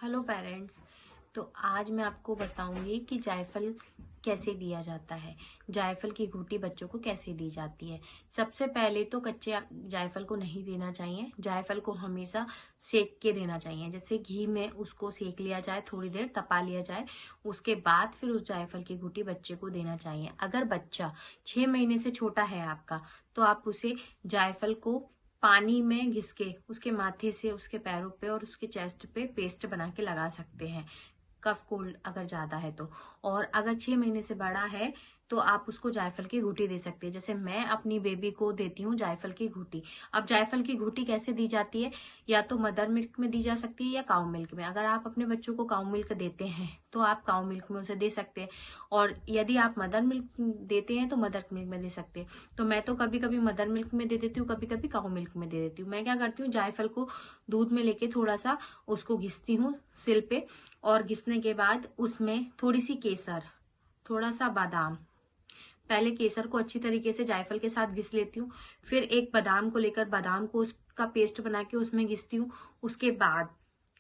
Hello parents. तो आज मैं आपको बताऊंगी कि जायफल कैसे दिया जाता है, जायफल की घूटी बच्चों को कैसे दी जाती है। सबसे पहले तो कच्चे जायफल को नहीं देना चाहिए। जायफल को हमेशा सेक के देना चाहिए, जैसे घी में उसको सेक लिया जाए, थोड़ी देर तपा लिया जाए, उसके बाद फिर उस जायफल की घूटी बच्चे को देना चाहिए। अगर बच्चा 6 महीने से छोटा है आपका, तो आप उसे जायफल को पानी में घिस के उसके माथे से, उसके पैरों पे और उसके चेस्ट पे पेस्ट बना के लगा सकते हैं, कफ कोल्ड अगर ज्यादा है तो। और अगर 6 महीने से बड़ा है तो आप उसको जायफल की घूटी दे सकते हैं। जैसे मैं अपनी बेबी को देती हूँ जायफल की घूटी। अब जायफल की घूटी कैसे दी जाती है, या तो मदर मिल्क में दी जा सकती है या काऊ मिल्क में। अगर आप अपने बच्चों को काऊ मिल्क देते हैं तो आप काऊ मिल्क में उसे दे सकते हैं, और यदि आप मदर मिल्क देते हैं तो मदर मिल्क में दे सकते हैं। तो मैं तो कभी कभी मदर मिल्क में दे देती हूँ, कभी कभी काऊ मिल्क में दे देती हूँ। मैं क्या करती हूँ, जायफल को दूध में लेके थोड़ा सा उसको घिसती हूँ सिल पे, और घिसने के बाद उसमें थोड़ी सी केसर, थोड़ा सा बादाम, पहले केसर को अच्छी तरीके से जायफल के साथ घिस लेती हूँ, फिर एक बादाम को लेकर बादाम को उसका पेस्ट बना के उसमें घिसती हूँ। उसके बाद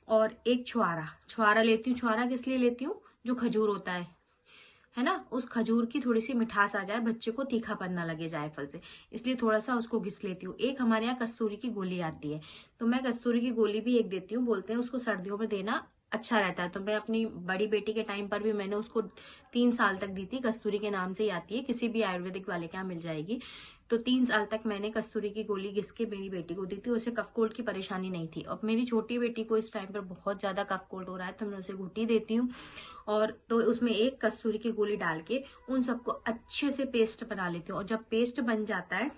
और एक छुआरा छुआरा लेती हूँ। छुआरा किस लिए लेती हूँ, जो खजूर होता है ना, उस खजूर की थोड़ी सी मिठास आ जाए, बच्चे को तीखापन ना लगे जायफल से, इसलिए थोड़ा सा उसको घिस लेती हूँ। एक हमारे यहाँ कस्तूरी की गोली आती है, तो मैं कस्तूरी की गोली भी एक देती हूँ। बोलते हैं उसको सर्दियों में देना अच्छा रहता है, तो मैं अपनी बड़ी बेटी के टाइम पर भी मैंने उसको 3 साल तक दी थी। कस्तूरी के नाम से ही आती है, किसी भी आयुर्वेदिक वाले के यहाँ मिल जाएगी। तो 3 साल तक मैंने कस्तूरी की गोली घिस के मेरी बेटी को दी थी। उसे कफ कोल्ड की परेशानी नहीं थी। अब मेरी छोटी बेटी को इस टाइम पर बहुत ज्यादा कफ कोल्ड हो रहा है, तो मैं उसे घुटी देती हूँ, और तो उसमें एक कस्तूरी की गोली डाल के उन सबको अच्छे से पेस्ट बना लेती हूँ। और जब पेस्ट बन जाता है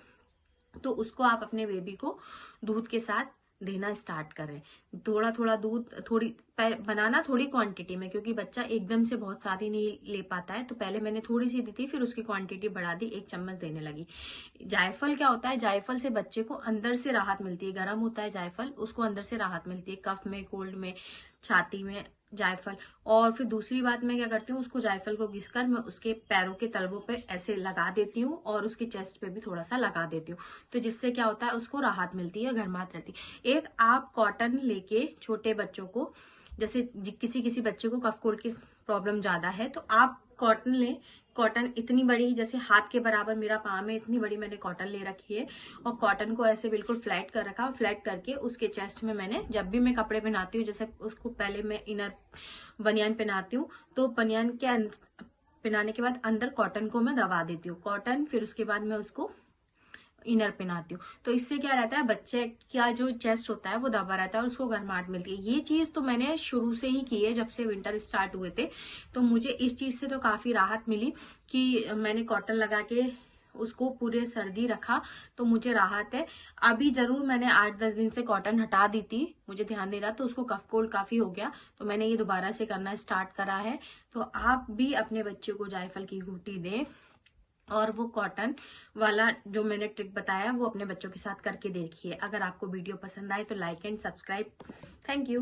तो उसको आप अपने बेबी को दूध के साथ देना स्टार्ट करें। थोड़ा थोड़ा दूध, बनाना थोड़ी क्वांटिटी में, क्योंकि बच्चा एकदम से बहुत सारी नहीं ले पाता है। तो पहले मैंने थोड़ी सी दी थी, फिर उसकी क्वांटिटी बढ़ा दी, 1 चम्मच देने लगी। जायफल क्या होता है, जायफल से बच्चे को अंदर से राहत मिलती है। गर्म होता है जायफल, उसको अंदर से राहत मिलती है, कफ में, कोल्ड में, छाती में जायफल। और फिर दूसरी बात मैं क्या करती हूँ, उसको जायफल को घिसकर मैं उसके पैरों के तलवों पे ऐसे लगा देती हूँ, और उसके चेस्ट पे भी थोड़ा सा लगा देती हूँ। तो जिससे क्या होता है, उसको राहत मिलती है, गर्माहट रहती है। एक आप कॉटन लेके छोटे बच्चों को, जैसे किसी किसी बच्चे को कफ कोल्ड की प्रॉब्लम ज्यादा है, तो आप कॉटन लें। कॉटन इतनी बड़ी, जैसे हाथ के बराबर मेरा पाम है, इतनी बड़ी मैंने कॉटन ले रखी है, और कॉटन को ऐसे बिल्कुल फ्लैट कर रखा। फ्लैट करके उसके चेस्ट में मैंने, जब भी मैं कपड़े पहनाती हूँ, जैसे उसको पहले मैं इनर बनियान पहनाती हूँ, तो बनियान के पहनाने के बाद अंदर कॉटन को मैं दबा देती हूँ, कॉटन, फिर उसके बाद मैं उसको इनर पहनाती हूँ। तो इससे क्या रहता है, बच्चे का जो चेस्ट होता है वो दबा रहता है और उसको गर्माहट मिलती है। ये चीज तो मैंने शुरू से ही की है, जब से विंटर स्टार्ट हुए थे। तो मुझे इस चीज से तो काफी राहत मिली कि मैंने कॉटन लगा के उसको पूरे सर्दी रखा, तो मुझे राहत है। अभी जरूर मैंने 8-10 दिन से कॉटन हटा दी थी, मुझे ध्यान नहीं रहा, तो उसको कफ कोल्ड काफी हो गया, तो मैंने ये दोबारा से करना स्टार्ट करा है। तो आप भी अपने बच्चे को जायफल की घूटी दें, और वो कॉटन वाला जो मैंने ट्रिक बताया वो अपने बच्चों के साथ करके देखिए। अगर आपको वीडियो पसंद आए तो like and subscribe. Thank you.